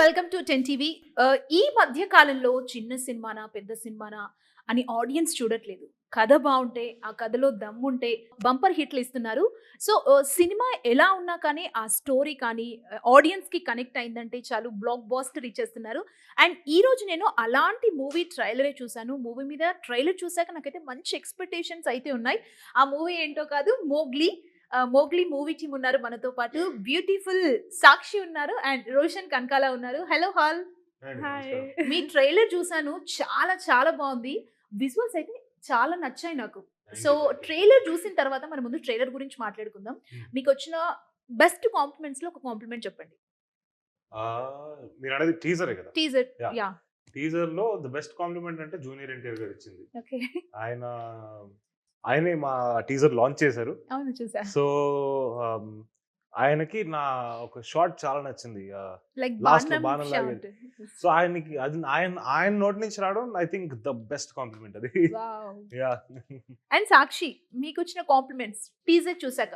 Welcome to 10 TV. ఈ మధ్య కాలంలో చిన్న సినిమానా, పెద్ద సినిమానా అని ఆడియన్స్ చూడట్లేదు. కథ బావుంటే, ఆ కథలో దమ్ముంటే బంపర్ హిట్లు ఇస్తున్నారు. సో, సినిమా ఎలా ఉన్నా కానీ, ఆ స్టోరీ కానీ ఆడియన్స్‌కి కనెక్ట్ అయిందంటే చాలు బ్లాక్ బస్టర్ ఇచ్చేస్తున్నారు. అండ్ ఈరోజు నేను అలాంటి మూవీ ట్రైలరే చూసాను. మూవీ మీద ట్రైలర్ చూసాక నాకైతే మంచి ఎక్స్‌పెక్టేషన్స్ అయితే ఉన్నాయి. ఆ మూవీ ఏంటో కాదు 'మోగ్లీ'. 'మోగ్లీ' మూవీ టీమ్ ఉన్నారు మనతో పాటు. బ్యూటిఫుల్ సాక్షి ఉన్నారు అండ్ రోషన్ కనకాల ఉన్నారు. Hello all. హాయ్. మీ ట్రైలర్ చూసాను. చాలా చాలా బావుంది. విజువల్స్ అయితే చాలా నచ్చాయి నాకు. సో, ట్రైలర్ చూసిన తర్వాత మన ముందు ట్రైలర్ గురించి మాట్లాడుకుందాం. మీకొచ్చిన బెస్ట్ కాంప్లిమెంట్స్‌లో ఒక కాంప్లిమెంట్ చెప్పండి. మీరనేది టీజరే కదా! టీజర్. యాహ్! యాహ్! టీజర్‌లో ది బెస్ట్ కాంప్లిమెంట్ అంటే జూనియర్ ఎన్టీఆర్ గారు ఇచ్చింది. ఓకే. ఆయన ఆయనే మా టీజర్ లాంచ్ చేశారు. అవును, చూసా. సో, ఆహ్, ఆయనకి నా ఒక షాట్ చాలా నచ్చింది. లైక్ లాస్ట్‌లో బాణం బాణం లాగేది. షాట్. సో, ఆయనకి అది ఆయన నోటి నుంచి రావడం I think the best compliment అది. వావ్! యాహ్! అండ్ సాక్షి, మీకొచ్చిన కాంప్లిమెంట్స్ టీజర్ చూసాక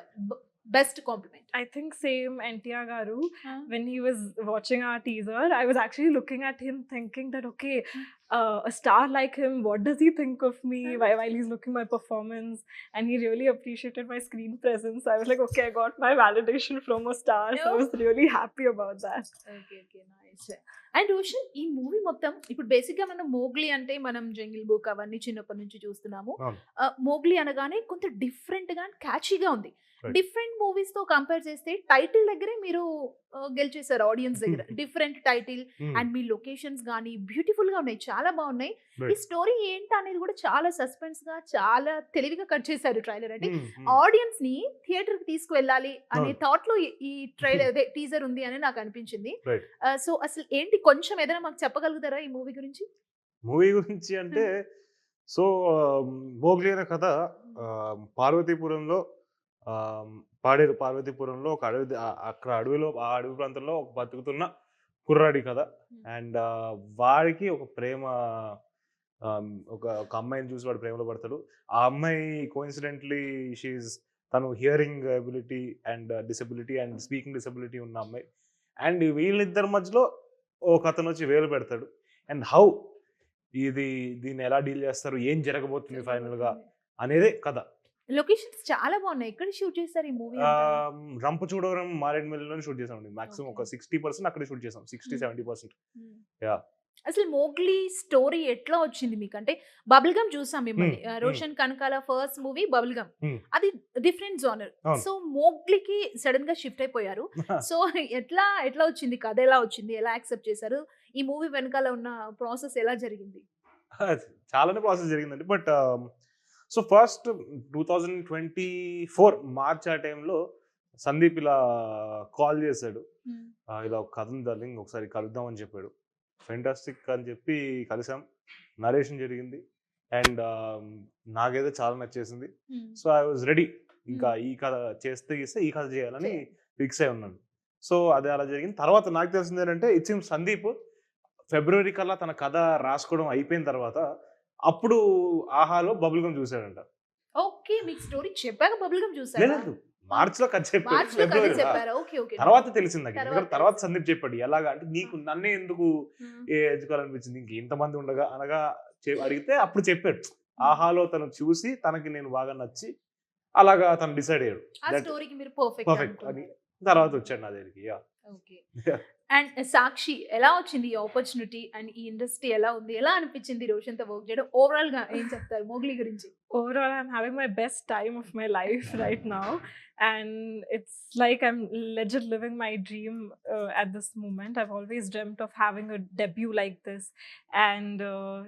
best compliment. I think same NTR Garu. ఆ! When he was watching our teaser, I was actually looking at him thinking that, okay, a star like him, what does he think of me while he's looking my performance? And he really appreciated my screen presence. I was like, okay, I got my validation from a star. So I was really happy about that. Okay. Okay. Nice. And Roshan, ఈ movie మొత్తం ఇప్పుడు బేసిక్‌గా మనం 'Mowgli' అంటే మనం 'jungle book' అవన్నీ చిన్నప్పటి నుంచి చూస్తున్నాము. అవును. 'మోగ్లీ' అనగానే కొంత డిఫరెంట్‌గా అండ్ క్యాచీగా ఉంది. Right. డిఫరెంట్ మూవీస్‌తో కంపేర్ చేస్తే టైటిల్ దగ్గరే మీరు గెలిచేసారు ఆడియన్స్ దగ్గర. Different title and me locations గానీ బ్యూటిఫుల్‌గా ఉన్నాయి. చాలా బాగున్నాయి. ఈ Right. స్టోరీ ఏంటనేది కూడా చాలా సస్పెన్స్‌గా చాలా తెలివిగా కట్ చేశారు ట్రైలర్. అంటే హ్మ్. హ్మ్. ఆడియన్స్‌ని థియేటర్‌కి తీసుకువెళ్ళాలి అనే అవును. థాట్‌లో ఈ ట్రైలర్ అదే టీజర్ ఉంది అని నాకు అనిపించింది. Right. సో, అసలు ఏంటి కొంచెం ఏదైనా మాకు చెప్పగలుగుతారా ఈ మూవీ గురించి? మూవీ గురించి అంటే సో, 'మోగ్లీ' అనే కథ పార్వతీపురంలో పార్వతీపురంలో ఒక అక్కడ అడవిలో ఆ అడవి ప్రాంతంలో ఒక బతుకుతున్న కుర్రాడి కథ. అండ్ వాడికి ఒక ప్రేమ ఒక ఒక అమ్మాయిని చూసి వాడు ప్రేమలో పడతాడు. ఆ అమ్మాయి కోఇన్సిడెంట్‌లీ తను hearing ability and disability and speaking disability ఉన్న అమ్మాయి. అండ్ వీళ్ళిద్దరి మధ్యలో ఒకతను వచ్చి వేలు పెడతాడు. అండ్ దీన్ని ఎలా డీల్ చేస్తారు? ఏం జరగబోతుంది ఫైనల్‌గా అనేదే కథ. లొకేషన్స్ చాలా బాగున్నాయి. ఎక్కడ షూట్ చేశారు ఈ మూవీ అంతా? రంపచోడవరం, మారేడుమిల్లిలోనే షూట్ చేసామండి. మాక్సిమం ఒక 60% అక్కడే షూట్ చేసాం. 60-70%. యాహ్! అసలు 'మోగ్లీ' స్టోరీ ఎట్లా వచ్చింది మీకు? అంటే బబుల్ గమ్ చూసాం మిమ్మల్ని. Roshan Kanakala first movie Bubble Gum. అది డిఫరెంట్ జోనర్. అవును. సో, 'మోగ్లీకి' సడెన్ గా షిఫ్ట్ అయిపోయారు. సో, ఎట్లా వచ్చింది? కథ ఎలా వచ్చింది? ఎలా యాక్సెప్ట్ చేశారు? ఈ మూవీ వెనకాల ఉన్న ప్రాసెస్ ఎలా జరిగింది? చాలానే ప్రాసెస్ జరిగిందండి. బట్ సో ఫస్ట్ 2024 మార్చ్ ఆ టైంలో సందీప్ ఇలా కాల్ చేశాడు. ఇలా ఒక కథ ఉంది డార్లింగ్, ఒకసారి కలుద్దాం అని చెప్పాడు. ఫెంటాస్టిక్ అని చెప్పి కలిసాం. నరేషన్ జరిగింది. అండ్ నాకైతే చాలా నచ్చేసింది. So I was ready. ఇంకా ఈ కథ చేస్తే ఈ కథ చేయాలని ఫిక్స్ అయి ఉన్నాను. సో అదే అలా జరిగింది. తర్వాత నాకు తెలిసింది ఏంటంటే ఇట్ సీమ్స్ సందీప్ ఫిబ్రవరి కల్లా తన కథ రాసుకోవడం అయిపోయిన తర్వాత అప్పుడు ఆహాలో బబుల్ గమ్ చూసాడంట. ఓకే. మీకు స్టోరీ చెప్పాక బబుల్ గమ్ చూసారా? లేదు, మార్చ్‌లో కథ చెప్పాడు. మార్చ్‌లో కథ ఫిబ్రవరిలో. చెప్పారా? ఓకే. ఓకే. తర్వాత తెలిసింది నాకు. తర్వాత ఎందుకంటే తర్వాత సందీప్ చెప్పాడు. ఎలాగా అంటే నీకు నన్నే ఎందుకు హ్మ్. ఎంచుకోవాలనిపించింది? ఇంతమంది ఉండగా అనగా అడిగితే అప్పుడు చెప్పాడు. ఆహాలో తను చూసి తనకి నేను బాగా నచ్చి అలాగా తను డిసైడ్ అయ్యాడు. ఆ దట్ స్టోరీకి మీరు పర్ఫెక్ట్ పర్ఫెక్ట్ అని. అనుకున్నారు. తర్వాత వచ్చాడు నా దగ్గరికి. యాహ్! ఓకే. అండ్ సాక్షి, ఎలా వచ్చింది ఈ ఆపర్చునిటీ? అండ్ ఈ ఇండస్ట్రీ ఎలా ఉంది? ఎలా అనిపించింది రోషన్‌తో వర్క్ చేయడం? ఓవరాల్ గా ఏం చెప్తారు 'మోగ్లీ' గురించి? Overall, I'm having my best time of my life right now. And it's like I'm legit living my dream at this moment. I've always dreamt of having a debut like this. And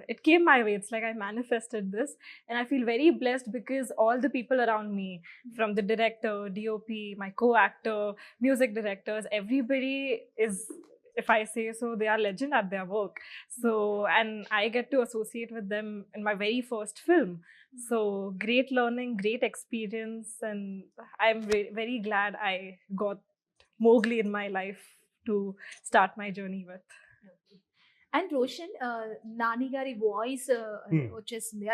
it came my way. It's like I manifested this. And I feel very blessed because all the people around me, from the director, DOP, my co-actor, music directors, everybody is, if I say so, they are legend at their work. So, and I get to associate with them in my very first film. So, great learning, great experience, and I'm very glad I got Mowgli in my life to start my journey with. And Roshan, Nani గారి voice Hmm. వచ్చేస్తుంది.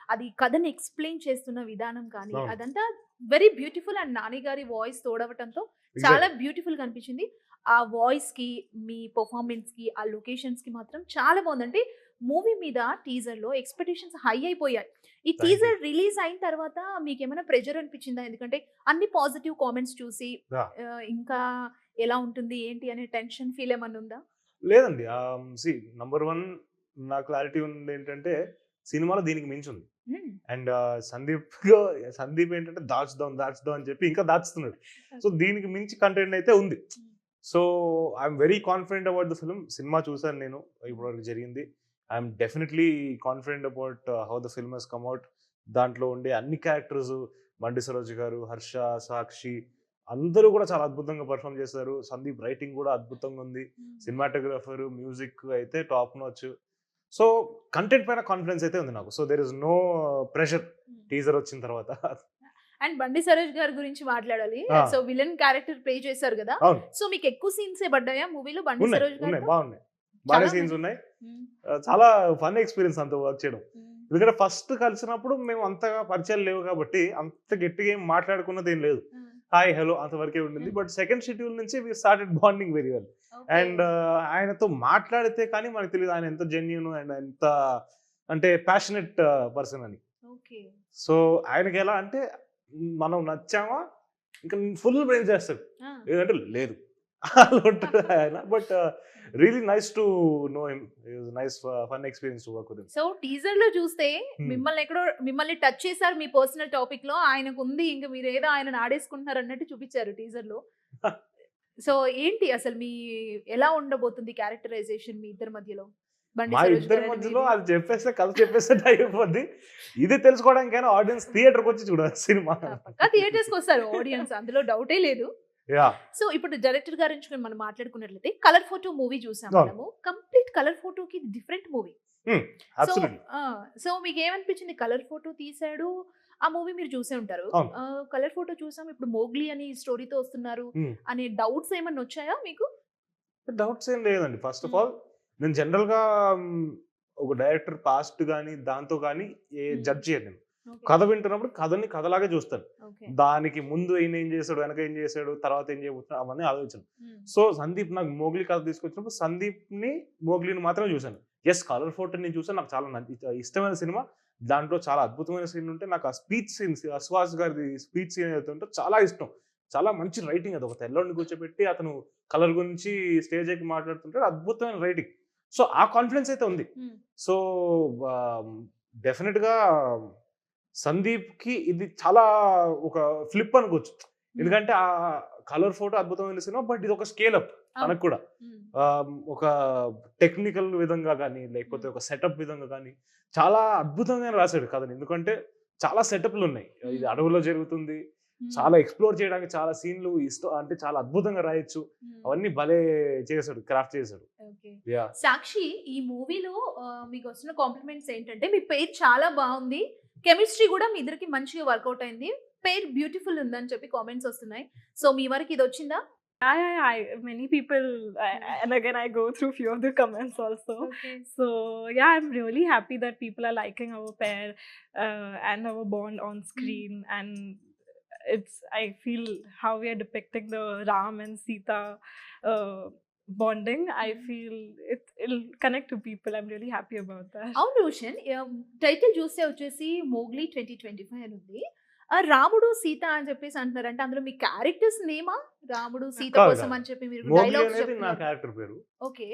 అది కథని explain చేస్తున్న విధానం కానీ అవును. అదంతా very beautiful. And Nani గారి వాయిస్ తోడవటంతో చాలా బ్యూటిఫుల్ గా అనిపించింది. ఆ వాయిస్‌కి, మీ పెర్ఫార్మన్స్‌కి, ఆ లొకేషన్స్‌కి మాత్రం చాలా బావుంది. అంటే మూవీ మీద టీజర్‌లో ఎక్స్‌పెక్టేషన్స్ హై అయిపోయాయి. ఈ థ్యాంక్ యూ. టీజర్ రిలీజ్ అయిన తర్వాత మీకేమైనా ప్రెషర్ అనిపించిందా? ఎందుకంటే అన్ని పాజిటివ్ కామెంట్స్ చూసి Yeah. ఇంకా ఎలా ఉంటుంది ఏంటి అనే టెన్షన్ ఫీల్ ఏమన్నా ఉందా? లేదండి. నంబర్ 1 నా క్లారిటీ ఉందేంటంటే, సినిమాలో దీనికి మించుంది. హ్మ్. అండ్ సందీప్ ఏంటంటే దాచుదాం అని చెప్పి ఇంకా దాచుతున్నాడు. సో దీనికి మించి కంటెంట్ అయితే ఉంది. So I'm very confident about the film. సినిమా చూసాను నేను ఇప్పటివరకు జరిగింది. I'm definitely confident about how the film has come out. దాంట్లో ఉండే అన్ని క్యారెక్టర్స్ బండి సరోజ్ గారు, హర్ష, సాక్షి అందరూ కూడా చాలా అద్భుతంగా పర్ఫామ్ చేశారు. సందీప్ రైటింగ్ కూడా అద్భుతంగా ఉంది. సినిమాటోగ్రాఫర్, మ్యూజిక్ అయితే టాప్ నాచ్. సో కంటెంట్ పైన కాన్ఫిడెన్స్ అయితే ఉంది నాకు. So there is no pressure teaser వచ్చిన తర్వాత. అండ్ బండి సరోజ్ గారి గురించి మాట్లాడాలి. ఆ. సో విలన్ క్యారెక్టర్ ప్లే చేశారు కదా. అవును. సో మీకు ఎక్కువ సీన్స్ ఏ పడ్డాయా మూవీలో బండి ఉన్నాయి సరోజ్ ఉన్నాయి గారితో? బాగున్నాయి. బాగా చాలా సీన్స్ ఉన్నాయి. హ్మ్. చాలా ఫన్ ఎక్స్పీరియన్స్ అంత వర్క్ చేయడం. హ్మ్. ఎందుకంటే ఫస్ట్ కలిసినప్పుడు మేము అంతగా పరిచయాలు లేవు కాబట్టి అంత గట్టిగా ఏం మాట్లాడుకున్నది ఏం లేదు. హ్మ్. హాయ్ హలో అంతవరకే ఉండింది. బట్ సెకండ్ షెడ్యూల్ నుంచి we started bonding very well. Okay. And ఆయనతో మాట్లాడితే కానీ మనకు తెలియదు ఆయన ఎంత జెన్యూన్ అండ్ ఎంత అంటే ప్యాషనెట్ పర్సన్ అని. ఓకే. సో ఆయనకి ఎలా అంటే మనం నచ్చామా ఇంకా ఫుల్ బ్రెయిన్ చేస్తాడు, ఆ. లేదంటే లేదు అలా ఉంటాడు ఆయన. But really nice to know him. Nice fun experience to work with him. So teaser లో చూస్తే మిమ్మల్ని టచ్ చేశారు మీ పర్సనల్ టాపిక్ లో. ఆయనకు ఉంది ఇంకా మీరు ఏదో ఆయన ఆడేసుకుంటున్నారు అన్నట్టు చూపించారు టీజర్ లో. సో ఏంటి అసలు మీ ఎలా ఉండబోతుంది క్యారెక్టరైజేషన్ మీ ఇద్దరి మధ్యలో? బండి మా సరోజ్ ఇద్దరి గారు మధ్యలో అనేది. అది చెప్పేస్తే కథ చెప్పేస్తే అయిపోద్ది. ఇది తెలుసుకోవడానికైనా ఆడియన్స్ థియేటర్కి వచ్చి చూడాలి సినిమా. పక్కా థియేటర్స్ కి వస్తారు ఆడియన్స్, అందులో డౌటే లేదు. యా సో ఇప్పుడు డైరెక్టర్ గారి నుంచి మనం మాట్లాడుకున్నట్లయితే కలర్ ఫోటో మూవీ చూసాం అవును. మనము. కంప్లీట్ కలర్ ఫోటోకి different movie. So absolutely. So మీకు ఏమనిపించింది? కలర్ ఫోటో తీసాడు, ఆ మూవీ మీరు చూసే ఉంటారు. అవును. కలర్ ఫోటో చూసాం, ఇప్పుడు మోగ్లీ అని స్టోరీతో వస్తున్నారు అనే డౌట్స్ ఏమన్నా వచ్చాయా మీకు? డౌట్స్ ఏం లేదండి. ఫస్ట్ ఆఫ్ ఆల్ నేను జనరల్గా ఒక డైరెక్టర్ పాస్ట్ కానీ దాంతో కానీ జడ్జ్ చేయను నేను. కథ వింటున్నప్పుడు కథని కథలాగే చూస్తాను. దానికి ముందు ఈయన ఏం చేశాడు, వెనక ఏం చేశాడు, తర్వాత ఏం చేయబోతున్నాడు అవన్నీ ఆలోచన. సో సందీప్ నాకు మోగ్లీ కథ తీసుకొచ్చినప్పుడు సందీప్ని మోగ్లీని మాత్రమే చూశాను. ఎస్ కలర్ ఫోటో నేను చూసాను, నాకు చాలా ఇష్టమైన సినిమా. దాంట్లో చాలా అద్భుతమైన సీన్ ఉంటే నాకు ఆ స్పీచ్ సీన్స్, సుహాస్ గారి స్పీచ్ సీన్ ఏదైతే ఉంటే చాలా ఇష్టం. చాలా మంచి రైటింగ్ అది. ఒక తెల్లోడిని కూర్చోబెట్టి అతను కలర్ గురించి స్టేజ్ ఎక్కి మాట్లాడుతుంటాడు, అద్భుతమైన రైటింగ్. సో ఆ కాన్ఫిడెన్స్ అయితే ఉంది. సో డెఫినెట్ గా సందీప్ కి ఇది చాలా ఒక ఫ్లిప్ అనుకోవచ్చు. ఎందుకంటే ఆ కలర్ ఫోటో అద్భుతమైన సినిమా, బట్ ఇది ఒక స్కేల్ అప్ తనకు కూడా. ఒక టెక్నికల్ విధంగా కానీ లేకపోతే ఒక సెటప్ విధంగా కానీ చాలా అద్భుతంగా రాశాడు కథని. ఎందుకంటే చాలా సెటప్లు ఉన్నాయి. ఇది అడవుల్లో జరుగుతుంది, చాలా ఎక్స్ప్లోర్ చేయడానికి చాలా సీన్లు ఇష్టం, అంటే చాలా అద్భుతంగా రాయొచ్చు. అవన్నీ భలే చేశాడు, క్రాఫ్ట్ చేశాడు. సాక్షి, ఈ మూవీలో మీకు వస్తున్న కాంప్లిమెంట్స్ ఏంటంటే మీ పేరు చాలా బాగుంది, కెమిస్ట్రీ కూడా మీ ఇద్దరికి మంచిగా వర్కౌట్ అయింది, పేరు బ్యూటిఫుల్ ఉందని చెప్పి కామెంట్స్ వస్తున్నాయి. సో మీ వరకు ఇది వచ్చిందా? Many people, and again I go through few of the comments also. So yeah, I'm really happy that people are liking our pair and our bond on screen. And I feel how we are depicting the Ram and Sita bonding. I feel it'll connect to people. I'm really happy about that. అవును Roshan, title చూస్తే వచ్చేసి Mowgli 2025 అని ఉంది. రాముడు సీత అని చెప్పేసి అంటున్నారు. అంటే అందులో మీ క్యారెక్టర్స్ నేమా రాముడు సీత కోసం అని చెప్పి మీరు డైలాగ్స్ నా చెప్తున్నారు. క్యారెక్టర్ పేరు. ఓకే,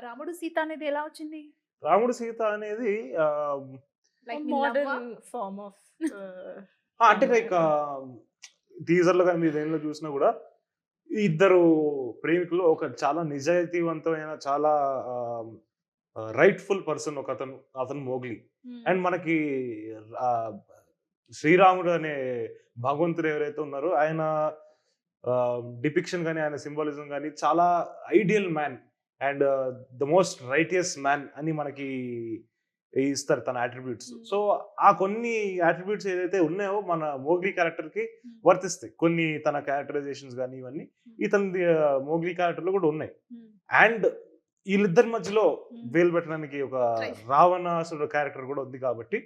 రాముడు సీత అనేది ఎలా వచ్చింది? రాముడు సీత అనేది లైక్ modern form of అంటే లైక్ టీజర్ లో కానీ మీరు దేనిలో చూసినా కూడా ఇద్దరు ప్రేమికులు, ఒక చాలా నిజాయితీవంతమైన చాలా రైట్ఫుల్ పర్సన్ ఒక అతను మోగ్లీ. అండ్ మనకి శ్రీరాముడు అనే భగవంతుడు ఎవరైతే ఉన్నారో ఆయన డిపిక్షన్ కానీ ఆయన సింబాలిజం కానీ చాలా ideal man and the most righteous man అని మనకి ఇస్తారు తన అట్రిబ్యూట్స్. సో ఆ కొన్ని అట్రిబ్యూట్స్ ఏదైతే ఉన్నాయో మన మోగ్లీ క్యారెక్టర్ కి వర్తిస్తాయి. కొన్ని తన క్యారెక్టరైజేషన్స్ కానీ ఇవన్నీ ఇతని మోగ్లీ క్యారెక్టర్ లో కూడా ఉన్నాయి. అండ్ వీళ్ళిద్దరి మధ్యలో వేలు పెట్టడానికి ఒక రావణాసుడు క్యారెక్టర్ కూడా ఉంది కాబట్టి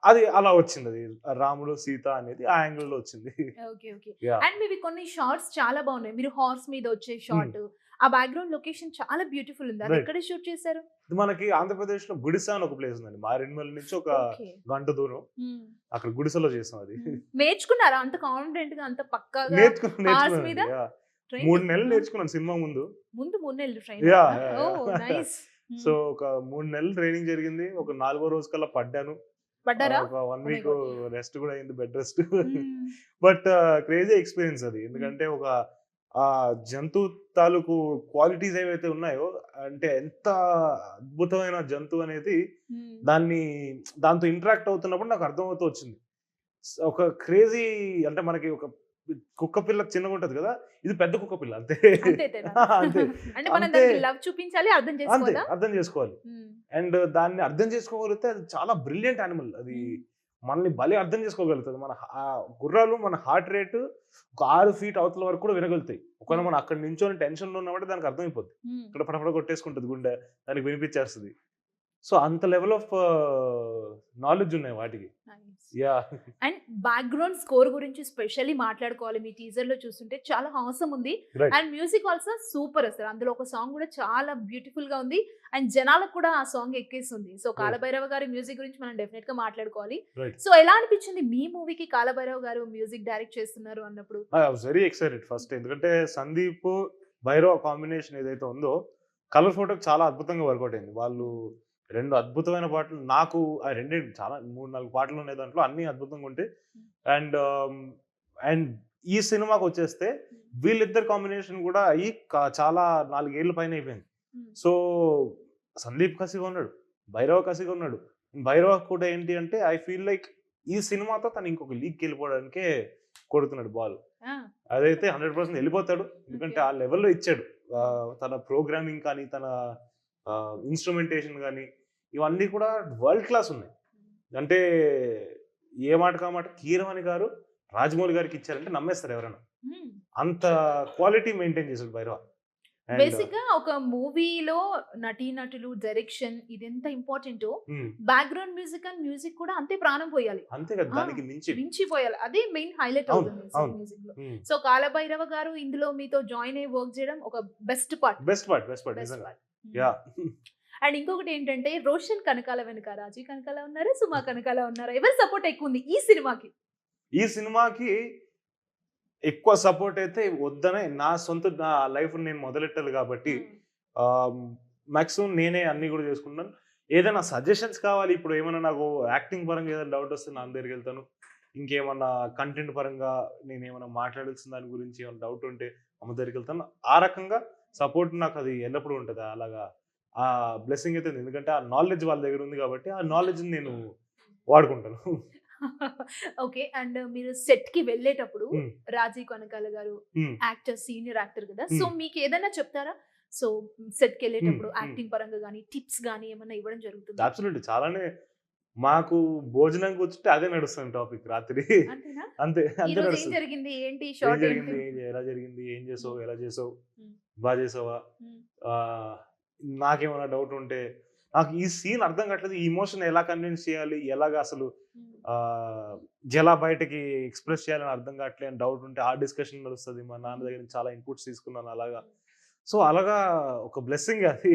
అది అలా వచ్చింది, అది రాముడు సీత అనేది ఆ యాంగిల్ లో వచ్చింది. Okay okay. యా అండ్ మీవి కొన్ని షార్ట్స్ చాలా బాగున్నాయి. మీరు హార్స్ మీద వచ్చే షార్ట్, ఆ బ్యాక్గ్రౌండ్ లొకేషన్ చాలా బ్యూటిఫుల్ ఉంది. అది Right. ఎక్కడ షూట్ చేశారు? ఇది మనకి ఆంధ్రప్రదేశ్ లో గుడిస అని ఒక ప్లేస్ ఉందండి, మారేడుమల్లి నుంచి ఒక ఓకే. గంట దూరం, అక్కడ గుడిసెలో చేసాం అది. నేర్చుకున్నారా అంత కాన్ఫిడెంట్ గా, అంత పక్కాగా? Hours మీద? నేర్చుకున్నాను యా. Training? 3 నెలలు నేర్చుకున్నాను సినిమా ముందు. ముందు 3 నెలలు ట్రైన్. యా ఓ నైస్. సో ఒక 3 నెలలు ట్రైనింగ్ జరిగింది. ఒక 4వ రోజు కల్లా పడ్డాను. పడ్డారా? ఒక 1 my వీక్ God. రెస్ట్ కూడా అయింది, bed rest. Hmm. But crazy experience అది, ఎందుకంటే ఒక ఆ జంతు తాలూకు క్వాలిటీస్ ఏవైతే ఉన్నాయో, అంటే ఎంత అద్భుతమైన జంతువు అనేది మ్మ్. దాంతో ఇంటరాక్ట్ అవుతున్నప్పుడు నాకు అర్థమవుతూ వచ్చింది. ఒక క్రేజీ, అంటే మనకి ఒక కుక్క పిల్ల చిన్నగా ఉంటది కదా, ఇది పెద్ద కుక్క పిల్ల అంతే. అంతే తేడా. అంతే అంటే మనం అంతే. దానికి లవ్ చూపించాలి, అర్థం అంతే చేసుకోవాలా? అర్థం చేసుకోవాలి. మ్మ్. అండ్ దాన్ని అర్థం చేసుకోగలిగితే అది చాలా బ్రిలియంట్ యానిమల్. అది మనల్ని భలే అర్థం చేసుకోగలుగుతుంది. ఆ గుర్రాలు మన హార్ట్ రేట్ ఒక 6 ఫీట్ అవతల వరకు కూడా వినగలుగుతాయి. ఒకవేళ మనం అక్కడ నించొని టెన్షన్లో ఉన్నప్పుడు దానికి అర్థమైపోద్ది. మ్మ్. ఇక్కడ పడపడ కొట్టేసుకుంటుంది గుండె, దానికి వినిపించేస్తుంది. సో అంత లెవెల్ ఆఫ్ నాలెడ్జ్ ఉన్నాయి వాటికి. Nice. Yeah and background score గురించి స్పెషల్లీ మాట్లాడుకోవాలి. మీ టీజర్ లో చూస్తుంటే చాలా హాసం ఉంది. Right. And music also super అసలు. అందులో ఒక సాంగ్ కూడా చాలా బ్యూటిఫుల్ గా ఉంది. అండ్ జనాలకు కూడా ఆ సాంగ్ ఎక్కేస్తుంది. సో కాలభైరవ గారి మ్యూజిక్ గురించి మనం డెఫినెట్ గా మాట్లాడుకోవాలి. రైట్. సో ఎలా అనిపించింది మీ మూవీకి కాలభైరవ గారు మ్యూజిక్ డైరెక్ట్ చేస్తున్నారు అన్నప్పుడు? I was very excited first, ఎందుకంటే సందీప్ భైరవ్ కాంబినేషన్ ఏదైతే ఉందో కలర్ ఫోటోకి చాలా అద్భుతంగా వర్కౌట్ అయింది. వాళ్ళు 2 అద్భుతమైన పాటలు, నాకు ఆ 2 చాలా 3-4 పాటలు ఉన్నాయి దాంట్లో, అన్ని అద్భుతంగా ఉంటాయి. అండ్ అండ్ ఈ సినిమాకి వచ్చేస్తే వీళ్ళిద్దరు కాంబినేషన్ కూడా అయ్యి చాలా 4 ఏళ్ళ పైన అయిపోయింది. సో సందీప్ కసిగా ఉన్నాడు, భైరవ్ కసిగా ఉన్నాడు. భైరవ్ కూడా ఏంటి అంటే ఐ ఫీల్ లైక్ ఈ సినిమాతో తను ఇంకొక లీగ్కి వెళ్ళిపోవడానికే కొడుతున్నాడు బాల్. అదైతే 100% వెళ్ళిపోతాడు, ఎందుకంటే ఆ లెవెల్లో ఇచ్చాడు. తన ప్రోగ్రామింగ్ కానీ, తన ఇన్స్ట్రుమెంటేషన్ కానీ, ఇవన్నీ కూడా వరల్డ్ క్లాస్ ఉన్నాయి. అంటే ఏ మాట కామాట కీరవాణి గారు రాజమౌళి గారికి ఇచ్చారంటే నమ్మేస్తారు ఎవరైనా, అంత క్వాలిటీ మెయింటైన్ చేశాడు భైరవ. బేసిక్ గా ఒక మూవీలో నటీనటులు, డైరెక్షన్ ఇది ఎంత important, background music and music కూడా అంతే ప్రాణం పోయాలి, అంతే కదా, దానికి మించిపోయాలి. అదే మెయిన్ హైలైట్ అవుతుంది మ్యూజిక్ లో. సో కాలభైరవ గారు ఇందులో మీతో జాయిన్ అయ్యి వర్క్ చేయడం ఒక బెస్ట్ పార్ట్. యా. అండ్ ఇంకొకటి ఏంటంటే రోషన్ కనకాల వెనక రాజీ కనకాల ఉన్నారు, సుమా కనకాల ఉన్నారు. ఎవరి సపోర్ట్ ఎక్కువ ఉంది ఈ సినిమాకి? ఈ సినిమాకి ఎక్కువ సపోర్ట్ అయితే వద్దనే, నా లైఫ్ నేను మొదలెట్టాలి కాబట్టి మాక్సిమం నేనే అన్ని కూడా చేసుకుంటాను. ఏదైనా సజెషన్స్ కావాలి, ఇప్పుడు ఏమైనా నాకు యాక్టింగ్ పరంగా ఏదైనా డౌట్ వస్తే నా దగ్గరికి వెళ్తాను. ఇంకేమన్నా కంటెంట్ పరంగా నేను ఏమైనా మాట్లాడాల్సిన దాని గురించి ఏమైనా డౌట్ ఉంటే అమ్మ దగ్గరికి వెళ్తాను. ఆ రకంగా సపోర్ట్ నాకు అది ఎల్లప్పుడూ ఉంటుంది. అలాగా ఆ బ్లెస్సింగ్ అయితే ఉంది, ఎందుకంటే ఆ నాలెడ్జ్ వాళ్ళ దగ్గర ఉంది కాబట్టి ఆ నాలెడ్జ్ నేను వాడుకుంటాను. ఓకే. అండ్ మీరు సెట్ కి వెళ్ళేటప్పుడు రాజీ కనకాల గారు యాక్టర్, సీనియర్ యాక్టర్ కదా, సో మీకు ఏదైనా చెప్తారా? సో సెట్ కి వెళ్ళేటప్పుడు యాక్టింగ్ పరంగా గానీ టిప్స్ గానీ ఏమన్నా ఇవ్వడం జరుగుతుంది? అబ్సల్యూట్లీ, చాలానే. మాకు భోజనం కూర్చుంటే అదే నడుస్తుంది టాపిక్ రాత్రి. అంతేనా? అంతే ఈ రోజు ఏం జరిగింది, ఏంటి షార్ట్, ఎలా జరిగింది, ఏం చేసావు, ఎలా చేసావు, బాగా చేసావా, నాకేమైనా డౌట్ ఉంటే, నాకు ఈ సీన్ అర్థం కావట్లేదు, ఈ ఇమోషన్ ఎలా కన్విన్స్ చేయాలి, ఎలాగా అసలు ఎలా బయటకి ఎక్స్ప్రెస్ చేయాలని అర్థం కావట్లేదు అని డౌట్ ఉంటే ఆ డిస్కషన్ నడుస్తుంది. మా నాన్న దగ్గర నుంచి చాలా ఇన్పుట్స్ తీసుకున్నాను అలాగా. సో అలాగా ఒక బ్లెస్సింగ్ అది.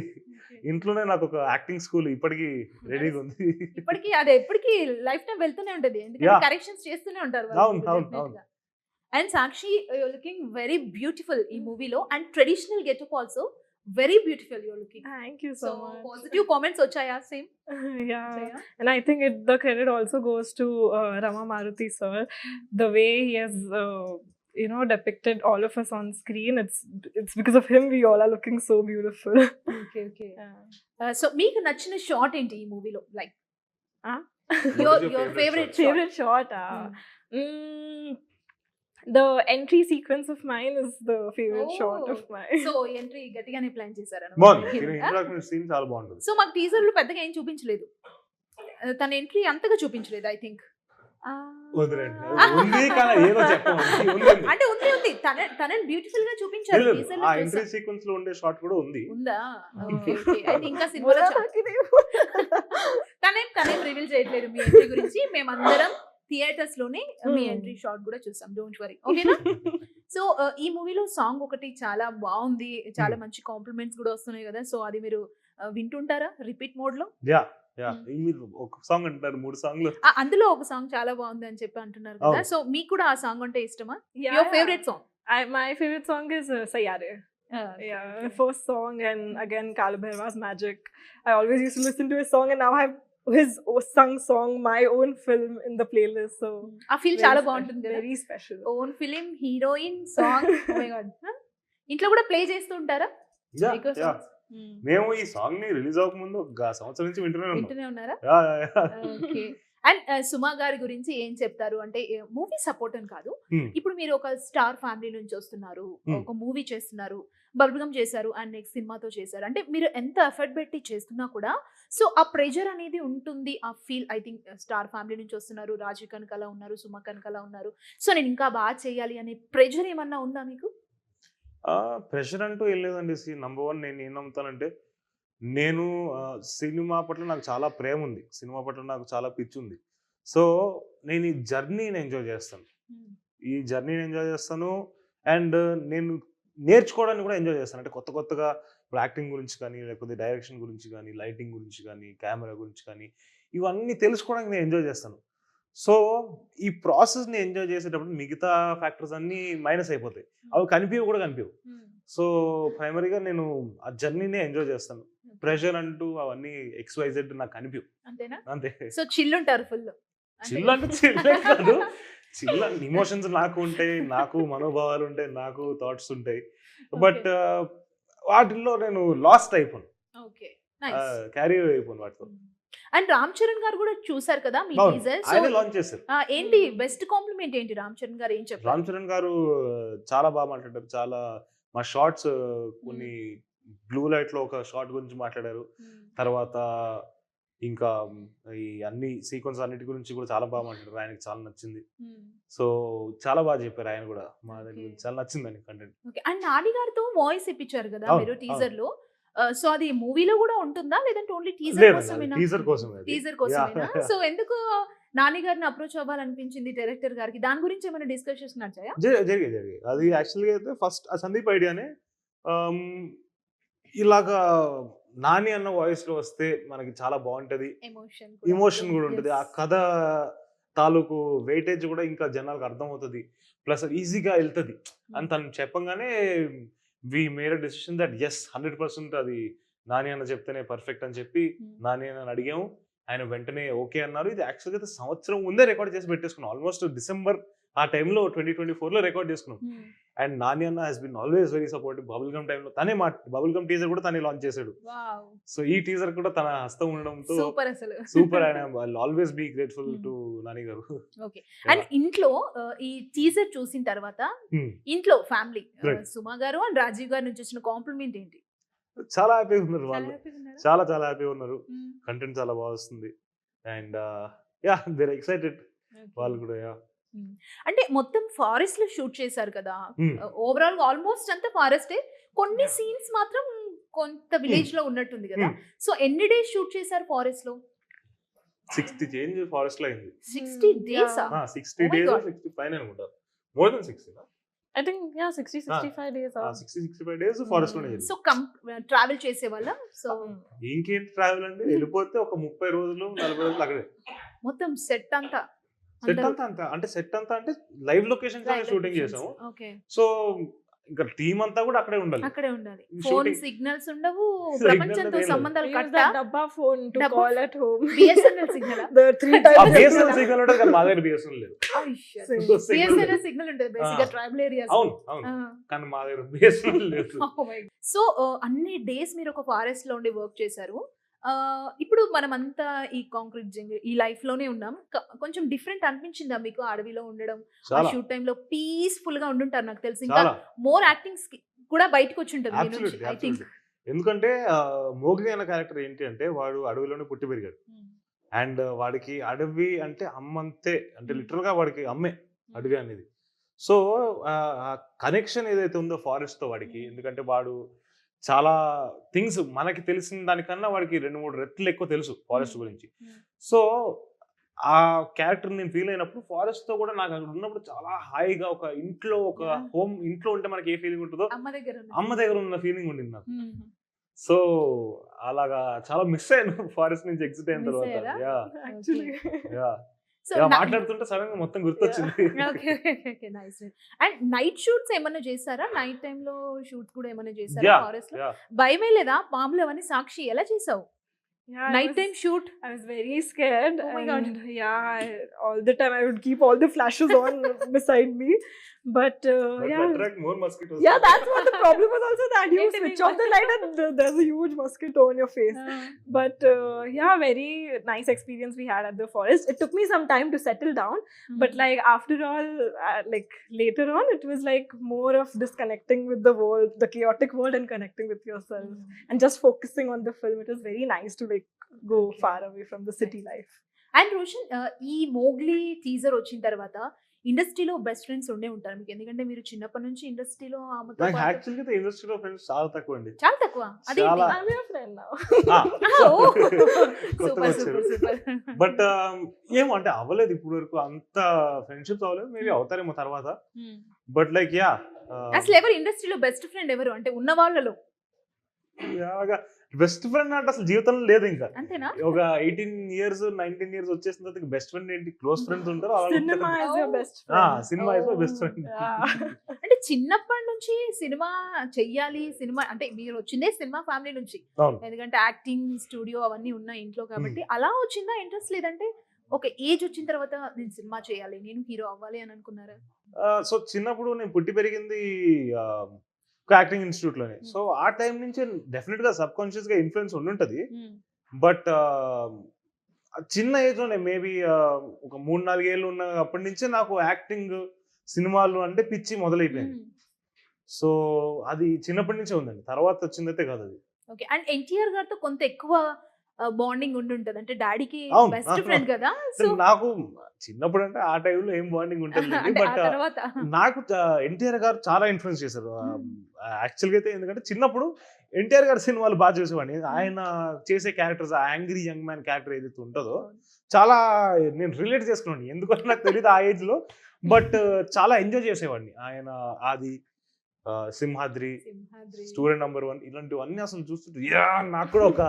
ఇంట్లోనే నాకు ఒక యాక్టింగ్ స్కూల్ ఇప్పటికీ రెడీగా ఉంది. ఇప్పటికీ అది ఎప్పటికీ లైఫ్ టైం వెళ్తూనే ఉంటది, ఎందుకంటే కరెక్షన్స్ చేస్తూనే ఉంటారు. And Sakshi, your looking very beautiful ఈ మూవీలో, and traditional getup also very beautiful you're looking. Thank you so much. Positive comments ochaya same? Yeah. And I think the credit also goes to Rama Maruti sir. The way he has depicted all of us on screen, it's because of him we all are looking so beautiful. Okay. So meeku nachina shot enti ee movie lo, like your favorite shot? The entry sequence of mine is the favorite shot of mine. So entry గట్టిగానే plan చేశారా? బాగుంది, scene చాలా బాగుంటుంది. So మాకు teaser లో పెద్దగా ఏం చూపించలేదు, తన ఎంట్రీ అంతగా చూపించలేదు. ఐ థింక్ అంటే ఉంది, తనని బ్యూటిఫుల్ గా చూపించారు టీజర్ లో. ఆ ఎంట్రీ సీక్వెన్స్ లో ఉండే షాట్ కూడా ఉంది. ఉందా? ఓకే. అయితే ఇంకా సినిమాలో తనేం రివీల్ చేయట్లేదు మీ ఎంట్రీ గురించి. మేమందరం థియేటర్స్ లోనే మీ ఎంట్రీ షాట్ కూడా చూసాం. డోంట్ వరీ, ఓకేనా? సో ఈ మూవీలో సాంగ్ ఒకటి చాలా బాగుంది, చాలా మంచి కాంప్లిమెంట్స్ కూడా వస్తున్నాయి కదా. సో అది మీరు వింటుంటారా రిపీట్ మోడ్ లో? యా యా మీరు ఒక సాంగ్ అంటారు 3 సాంగ్లు. అందులో ఒక సాంగ్ చాలా బాగుంది అని చెప్పి అంటున్నారు కదా. సో మీకు కూడా ఆ సాంగ్ అంటే ఇష్టమా? Your favourite song? My favorite song is Sayyare. Yeah, first song, and again Kalabhairava's magic. I always used to listen to his song, and now I have his sung song, my own film in the playlist. So ఆ feel చాలా బాగుంటుంది కదా. very special. Own film, heroine, song. Oh my God. ఇంట్లో కూడా play చేస్తూ ఉంటారా? Yeah yeah మేము ఈ సాంగ్ ని రిలీజ్ అవ్వకముందు ఒక సంవత్సరం నుంచి వింటూనే ఉన్నారా? ఉన్నాం. ఓకే. అండ్ సుమా గారి గురించి ఏం చెప్తారు అంటే, మూవీ సపోర్ట్ అని కాదు, ఇప్పుడు మీరు ఒక స్టార్ ఫ్యామిలీ నుంచి వస్తున్నారు, ఒక మూవీ చేస్తున్నారు, బల్బుగం చేశారు అండ్ నెక్స్ట్ సినిమాతో చేశారు, అంటే మీరు ఎంత ఎఫర్ట్ పెట్టి చేస్తున్నా కూడా సో ఆ ప్రెజర్ అనేది ఉంటుంది. ఆ feel I think star family నుంచి వస్తున్నారు, రాజు కనకల ఉన్నారు, సుమ కనకల ఉన్నారు, సో నేను ఇంకా బాగా చేయాలి అనే ప్రెజర్ ఏమన్నా ఉందా మీకు? ప్రెషర్ అంటూ ఏం లేదండి. నంబర్ 1 నేను ఏం నమ్ముతానంటే, నేను సినిమా పట్ల నాకు చాలా ప్రేమ ఉంది, సినిమా పట్ల నాకు చాలా పిచ్చి ఉంది. సో నేను ఈ జర్నీని ఎంజాయ్ చేస్తాను, అండ్ నేను నేర్చుకోవడానికి కూడా ఎంజాయ్ చేస్తాను. అంటే కొత్తగా ఇప్పుడు యాక్టింగ్ గురించి కానీ, లేకపోతే డైరెక్షన్ గురించి కానీ, లైటింగ్ గురించి కానీ, కెమెరా గురించి కానీ, ఇవన్నీ తెలుసుకోవడానికి నేను ఎంజాయ్ చేస్తాను. సో ఈ ప్రాసెస్ని ఎంజాయ్ చేసేటప్పుడు మిగతా ఫ్యాక్టర్స్ అన్నీ మైనస్ అయిపోతాయి, అవి కనిపించవు. సో ప్రైమరీగా నేను ఆ జర్నీనే ఎంజాయ్ చేస్తాను. ప్రెషర్ అంటూ అవన్నీ XYZ నాకు కనిపించవు. అంతేనా? అంతే. సో చిల్ ఉంటారు ఫుల్. చిల్ అంటే చిల్లే కాదు, చిల్ ఇమోషన్స్ నాకు ఉంటాయి, నాకు మనోభావాలు ఉంటాయి, నాకు థాట్స్ ఉంటాయి. బట్ వాటిల్లో నేను లాస్ట్ అయిపోను, క్యారీ అయిపోను వాటితో. అండ్ రామ్ చరణ్ గారు కూడా చూసారు కదా మీ టీజర్, సో ఆయన లాంచ్ చేశారు. ఏంటి బెస్ట్ కాంప్లిమెంట్ ఏంటి రామ్ చరణ్ గారు ఏం చెప్పారు? రామ్ చరణ్ గారు చాలా బాగా మాట్లాడారు. చాలా మా షార్ట్స్ కొన్ని బ్లూ లైట్ లో ఒక షార్ట్ గురించి మాట్లాడారు. తర్వాత ఇంకా ఈ అన్ని సీక్వెన్స్ అన్నిటి గురించి కూడా చాలా బాగా మాట్లాడారు, ఆయనకి చాలా నచ్చింది. సో చాలా బాగా చెప్పారు ఆయన కూడా, మా దగ్గర చాలా నచ్చిందని కంటెంట్. అండ్ నాని గారితో వాయిస్ ఇప్పించారు కదా మీరు టీజర్ లో, సో అది మూవీలో కూడా ఉంటుందా లేదంటే ఓన్లీ టీజర్ కోసమేనా? టీజర్ కోసమేనా? సో ఎందుకు నాని గారిని అప్రోచ్ అవ్వాలనిపించింది డైరెక్టర్ గారికి? దాని గురించి ఏమైనా డిస్కషన్స్ నచ్చాయా? జరిగాయి. అది యాక్చువల్గా అయితే ఫస్ట్ ఆ సందీప్ ఐడియానే, ఇలాగా నాని అన్న వాయిస్ లో వస్తే మనకి చాలా బాగుంటది, ఎమోషన్ కూడా ఉంటుంది, ఆ కథ తాలూకు వెయిటేజ్ కూడా ఇంకా జనాలకు అర్థం అవుతుంది, ప్లస్ ఈజీగా వెళ్తుంది అని తను చెప్పంగానే we made a decision that yes 100% అది నాని అన్న చెప్తేనే పర్ఫెక్ట్ అని చెప్పి నాని అన్న అడిగాము. ఆయన వెంటనే ఓకే అన్నారు. ఇది యాక్చువల్గా సంవత్సరం ముందే రికార్డ్ చేసి పెట్టేసుకున్నాం, ఆల్మోస్ట్ డిసెంబర్ ఆ టైంలో 2024లో రికార్డ్ చేసుకున్నాం. అండ్ నాని అన్న has been always very supportive. Bubble Gum టైంలో తనే బబుల్ గమ్ టీజర్ కూడా తనే లాంచ్ చేశాడు. సో ఈ టీజర్ కూడా తన హస్తం ఉండడంతో సూపర్. ఆయన always be grateful to Nani గారు. ఓకే. అండ్ ఇంట్లో ఈ టీజర్ చూసిన తర్వాత ఇంట్లో ఫ్యామిలీ సుమా గారు అండ్ రాజీవ్ గారు నుంచి వచ్చిన కాంప్లిమెంట్ ఏంటి? చాలా హ్యాపీగా ఉన్నారు వాళ్ళు, చాలా హ్యాపీగా ఉన్నారు. కంటెంట్ చాలా బాగా వస్తుంది and yeah they are excited వాళ్ళు కూడా. యా అంటే మొత్తం ఫారెస్ట్ లో షూట్ చేశారు కదా, ఓవరాల్ గా ఆల్మోస్ట్ అంతా ఫారెస్టే, కొన్ని సీన్స్ మాత్రం కొంత విలేజ్ లో ఉన్నట్టుంది కదా. సో ఎన్ని డేస్ షూట్ చేశారు ఫారెస్ట్ లో? 60 చేంజ్ ఫారెస్ట్ లో అయింది. 60 days? 60 days 65 అనుకుంటా, more than 60. I think 60-65 days. 60-65 days forest లోనే. సో ట్రావెల్ చేసే వాళ్ళ? సో ఇంకేంటి ట్రావెల్ అంటే, వెళ్ళిపోతే ఒక 30 రోజులు 40 రోజులు అక్కడే మొత్తం సెట్ అంతా అంటే లైవ్ లొకేషన్ షూటింగ్ చేసాము. సో ఇంకా టీమ్ అంతా కూడా అక్కడే ఉండాలి. ఫోన్ సిగ్నల్స్ ఉండవు, ప్రపంచంతో సంబంధాలు కట్. డబ్బా phone to call at home. BSNL signal BSNL signal ఉంటుంది కానీ మా దగ్గర బిఎస్ఎన్ఎల్ లేదు. బిఎస్ఎన్ఎల్ సిగ్నల్ ఉంటుంది బేసిక్ గా ట్రైబల్ ఏరియాస్. అవును కానీ మా దగ్గర బిఎస్ఎన్ఎల్ లేదు. సో అన్ని డేస్ మీరు ఒక ఫారెస్ట్ లో ఉండి వర్క్ చేశారు. ఇప్పుడు మనమంతా ఈ కాంక్రీట్ జంగిల్ ఈ లైఫ్ లోనే ఉన్నాం. కొంచెం డిఫరెంట్ అనిపించిందా మీకు అడవిలో ఉండడం? షూట్ టైం లో పీస్ఫుల్ గా ఉండుంటారు నాకు తెలిసి. ఇంకా మోర్ యాక్టింగ్స్ కూడా బయటకు వచ్చి ఉంటుంది ఐ థింక్. ఎందుకంటే మోగ్లీ అనే క్యారెక్టర్ ఏంటి అంటే, వాడు అడవిలోనే పుట్టి పెరిగాడు అండ్ వాడికి అడవి అంటే అమ్మంతే, అంటే లిటరల్ గా వాడికి అమ్మే అడవి అనేది. సో కనెక్షన్ ఏదైతే ఉందో ఫారెస్ట్ తో వాడికి, ఎందుకంటే వాడు చాలా థింగ్స్ మనకి తెలిసిన దానికన్నా వాడికి 2-3 రెట్లు ఎక్కువ తెలుసు ఫారెస్ట్ గురించి. Hmm. సో ఆ క్యారెక్టర్ నేను ఫీల్ అయినప్పుడు ఫారెస్ట్ తో కూడా నాకు అక్కడ ఉన్నప్పుడు చాలా హాయిగా ఒక ఇంట్లో ఒక Yeah. హోమ్ ఇంట్లో ఉంటే మనకి ఏ ఫీలింగ్ ఉంటుందో అమ్మ దగ్గర ఉన్న అమ్మ దగ్గర ఉన్న ఫీలింగ్ ఉండింది నాకు. Hmm. సో అలాగా చాలా మిస్ అయ్యాను ఫారెస్ట్ నుంచి ఎగ్జిట్ అయిన Miss తర్వాత. అయ్యారా? Yeah Actually. యా సో ఇలా మాట్లాడుతుంటే సడన్ గా మొత్తం గుర్తొచ్చింది. Okay nice. And night shoots ఏమన్నా చేశారా? నైట్ టైమ్ లో షూట్స్ కూడా ఏమన్నా చేశారా యా ఫారెస్ట్ లో? యా భయమే లేదా? పాములు అవన్నీ సాక్షి ఎలా చేసావు Yeah, I night was- time shoot? I was very scared. Oh my God. And yeah, all the time I would keep all the flashes on beside me. But yeah. Attract more mosquitoes. Yeah, that's what the problem was also, that you Maybe switch we off the light and there's a huge mosquito on your face. But yeah, very nice experience we had at the forest. It took me some time to settle down, but like after all, like later on, it was like more of disconnecting with the world, the chaotic world, and connecting with yourself, and just focusing on the film. It was very nice to like go Okay. far away from the city life. And Roshan, ఈ Mowgli teaser వచ్చిన తర్వాత ఇండస్ట్రీలో best friends ఉండే ఉంటారు మీకు, ఎందుకంటే మీరు చిన్నప్పటి నుంచి ఇండస్ట్రీలో ఆమెతో నాకు పాటు- యాక్చువల్గా అయితే ఇండస్ట్రీలో ఫ్రెండ్స్ చాలా తక్కువ అండి. చాలా తక్కువ. అదే చాలా. I'm your friend now. కొత్తగా సూపర్ వచ్చారు. సూపర్. బట్ ఏమో అంటే అవ్వలేదు ఇప్పుడు వరకు అంత ఫ్రెండ్షిప్స్ అవ్వలేదు. మేబీ అవుతారేమో తర్వాత. బట్ లైక్ యా అసలు ఎవరు ఇండస్ట్రీలో బెస్ట్ ఫ్రెండ్ ఎవరు అంటే ఉన్న వాళ్ళలో? బెస్ట్ ఫ్రెండ్ అంటే అసలు జీవితంలో లేదు ఇంకా. అంతేనా? ఒక 18 years 19 years వచ్చేసిన తర్వాత బెస్ట్ ఫ్రెండ్ ఏంటి, క్లోజ్ ఫ్రెండ్స్ ఉంటారు అలా Cinema is your Oh. best friend. Cinema is my best friend. Yeah. అంటే చిన్నప్పటి నుంచి సినిమా చెయ్యాలి, సినిమా అంటే మీరు వచ్చిందే సినిమా ఫ్యామిలీ నుంచి, అవును. ఎందుకంటే యాక్టింగ్ స్టూడియో అవన్నీ ఉన్నాయి ఇంట్లో కాబట్టి. అలా వచ్చిందా ఇంట్రెస్ట్? లేదంటే ఒక ఏజ్ వచ్చిన తర్వాత నేను సినిమా చేయాలి, నేను హీరో అవ్వాలి అని అనుకున్నారా? సో చిన్నప్పుడు నేను పుట్టి పెరిగింది ఒక యాక్టింగ్ ఇన్స్టిట్యూట్ లోనే. సో ఆ టైం నుంచి డెఫినెట్ గా సబ్ కాన్షియస్ గా ఇన్ఫ్లుయెన్స్ ఉండుంటది. బట్ చిన్న ఏజ్ లోనే మేబీ ఒక 3-4 ఏళ్ళు ఉన్న అప్పటి నుంచే నాకు యాక్టింగ్ సినిమాలు అంటే పిచ్చి మొదలైపోయింది. సో అది చిన్నప్పటి నుంచే ఉందండి, తర్వాత వచ్చిందైతే కాదు అది. ఓకే. అండ్ ఎన్టీఆర్ గారితో కొంత ఎక్కువ బాండింగ్ ఉండుంటది, అంటే డాడీకి అవును. బెస్ట్ ఫ్రెండ్ కదా. సో నాకు చిన్నప్పుడు అంటే ఆ టైంలో ఏం బాండింగ్ ఉంటుంది. అంటే ఆ బట్ తర్వాత నాకు ఎన్టీఆర్ గారు చాలా ఇన్ఫ్లుయెన్స్ చేశారు యాక్చువల్గా అయితే. ఎందుకంటే చిన్నప్పుడు ఎన్టీఆర్ గారి సినిమాలు బాగా చూసేవాడిని. ఆయన చేసే క్యారెక్టర్స్, ఆ యాంగ్రీ యంగ్ మ్యాన్ క్యారెక్టర్ ఏదైతే ఉంటుందో చాలా నేను రిలేట్ చేసుకున్నాను. ఎందుకంటే నాకు తెలియదు ఆ ఏజ్ లో, బట్ చాలా ఎంజాయ్ చేసేవాడిని. ఆయన అది సింహాద్రి, సింహాద్రి. స్టూడెంట్ నంబర్ 1 ఇలాంటివన్నీ అసలు చూస్తుంటే యా నాకు కూడా ఒక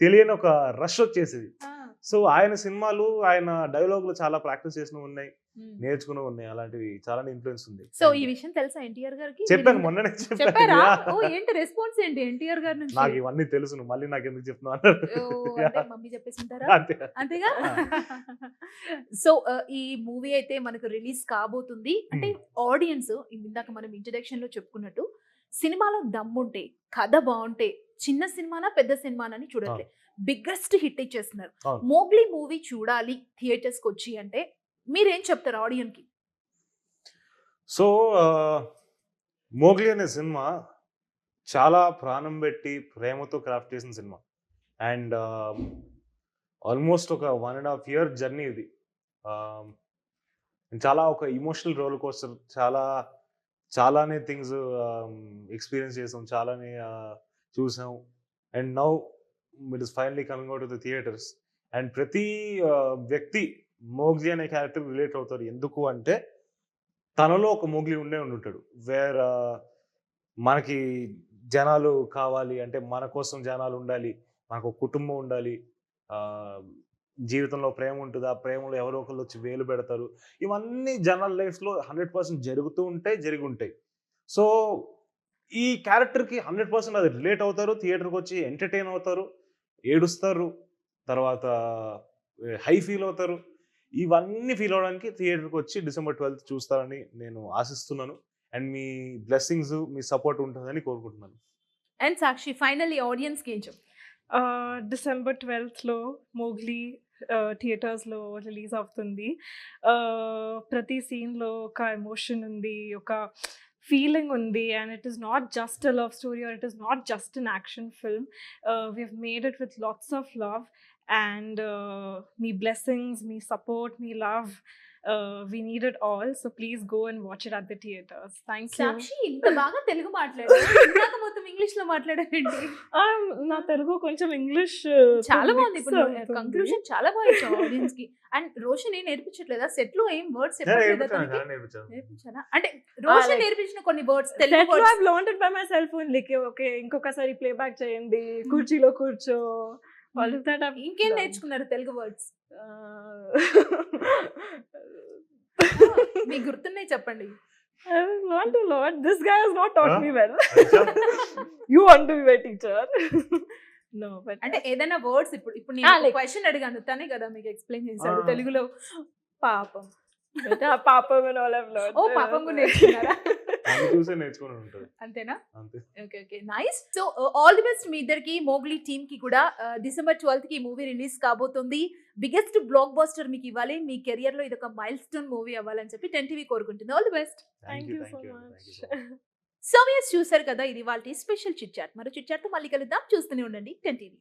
తెలియని ఒక రష్ వచ్చేసేది. ఆ. సో ఆయన సినిమాలు, ఆయన డైలాగులు చాలా ప్రాక్టీస్ చేసినవి ఉన్నాయి, మ్మ్. నేర్చుకున్నవి ఉన్నాయి. అలాంటివి చాలా ఇన్ఫ్లుయెన్స్ ఉంది. సో ఈ విషయం తెలుసా ఎన్టీఆర్ గారికి? చెప్పాను, మీరు మొన్ననే చెప్పారా? చెప్పాను. ఓ ఏంటి రెస్పాన్స్ ఏంటి ఎన్టీఆర్ గారి నుంచి? నాకు ఇవన్నీ తెలుసు, నువ్వు మళ్ళీ నాకు ఎందుకు చెప్తున్నావు అన్నారు. ఓ, అంటే మమ్మీ చెప్పేసింటారా? అంతే. అంతేగా. సో ఈ మూవీ అయితే మనకు రిలీజ్ కాబోతుంది. అంటే ఆడియన్స్ ఇందాక మనం ఇంట్రడక్షన్ లో చెప్పుకున్నట్టు సినిమాలో దమ్ముంటే, కథ బాగుంటే, చిన్న సినిమానా పెద్ద సినిమానని చూడట్లే, బిగ్గెస్ట్ హిట్ ఇచ్చేస్తున్నారు. అవును. మోగ్లీ మూవీ చూడాలి థియేటర్స్ కి వచ్చి అంటే మీరేం చెప్తారు ఆడియన్స్ కి? సో మోగ్లీ అనే సినిమా చాలా ప్రాణం పెట్టి ప్రేమతో క్రాఫ్ట్ చేసిన సినిమా. అండ్ ఆల్మోస్ట్ ఒక 1.5 year జర్నీ ఇది. చాలా ఒక ఇమోషనల్ రోల్ కోస్టర్, చాలానే థింగ్స్ ఎక్స్పీరియన్స్ చేసాం, చాలానే చూసాం. And now it is finally coming out of the theatres. And ప్రతి వ్యక్తి మోగ్లీ అనే క్యారెక్టర్ రిలేట్ అవుతారు. ఎందుకు అంటే తనలో ఒక మోగ్లీ ఉండుంటాడు. వేర్ మనకి జనాలు కావాలి అంటే మన కోసం జనాలు ఉండాలి, మనకు ఒక కుటుంబం ఉండాలి, జీవితంలో ప్రేమ ఉంటుంది, ఆ ప్రేమలో ఎవరో ఒకళ్ళు వచ్చి వేలు పెడతారు. ఇవన్నీ జనాల లైఫ్లో 100% జరుగుతూ ఉంటాయి, జరిగి ఉంటాయి. సో ఈ క్యారెక్టర్కి 100% అది రిలేట్ అవుతారు, థియేటర్కి వచ్చి ఎంటర్టైన్ అవుతారు, ఏడుస్తారు, తర్వాత హై ఫీల్ అవుతారు. ఇవన్నీ ఫీల్ అవడానికి థియేటర్కి వచ్చి December 12th చూస్తారని నేను ఆశిస్తున్నాను. And me blessings, me support ఉంటుందని కోరుకుంటున్నాను. అండ్ సాక్షి ఫైనల్లీ ఆడియన్స్ కి ఏం చెప్తారు? December 12th లో మోగ్లీ థియేటర్స్ లో రిలీజ్ అవుతుంది. ప్రతి సీన్ లో ఒక ఎమోషన్ ఉంది, ఒక feeling undi, and it is not just a love story, or it is not just an action film. We have made it with lots of love, and me blessings, me support, me love. We need it all. So please go and watch it at the theaters. Thank you. సాక్షి ఇంత బాగా తెలుగు మాట్లాడారు, ఇందాక మొత్తం English లో మాట్లాడారండి. నా తెలుగు కొంచెం English చాలా బాగుంది. ఇప్పుడు కంక్లూజన్ చాలా బాగా ఇచ్చావు ఆడియన్స్ కి. అండ్ రోషన్ ఏం నేర్పించట్లేదా సెట్ లో? ఏం వర్డ్స్ చెప్పట్లేదా తనకి? నేర్పించారా? అంటే రోషన్ like- నేర్పించిన కొన్ని words Telugu words. I've learned it by myself only. Okay, ఇంకొకసారి ప్లే బ్యాక్ చేయండి, కుర్చీలో కూర్చో, all of that I've ఇంకేం learned. నేర్చుకున్నారు తెలుగు వర్డ్స్? మీకు గుర్తున్నాయి చెప్పండి. I've learned a lot. This guy has not taught Huh? me well. You want to be my teacher? No, but అంటే ఏదైనా వర్డ్స్ ఇప్పుడు నేను like- క్వశ్చన్ అడిగాను, తనే కదా మీకు ఎక్స్ప్లెయిన్ చేశాడు తెలుగులో. పాపం. పాపం and all I've learned. ఓ పాపం కూడా నేర్చుకున్నారా? చూసే నేర్చుకుని ఉంటుంది అంతేనా? అంతే. Okay okay nice. So all the best మీ ఇద్దరికి, మోగ్లీ టీమ్ కి కూడా. December 12th కి మూవీ రిలీజ్ కాబోతుంది. బిగ్గెస్ట్ బ్లాక్ బస్టర్ మీకు ఇవ్వాలి, మీ కెరియర్ లో ఇది ఒక మైల్ స్టోన్ మూవీ అవ్వాలని చెప్పి 10TV కోరుకుంటుంది. All the best. Thank you so thank you much. so much. So మీరు చూసారు కదా, ఇది వాళ్ళ స్పెషల్ చిట్ చాట్. మరో చిట్ చాట్ తో మళ్ళీ కలుద్దాం. చూస్తూనే ఉండండి 10TV.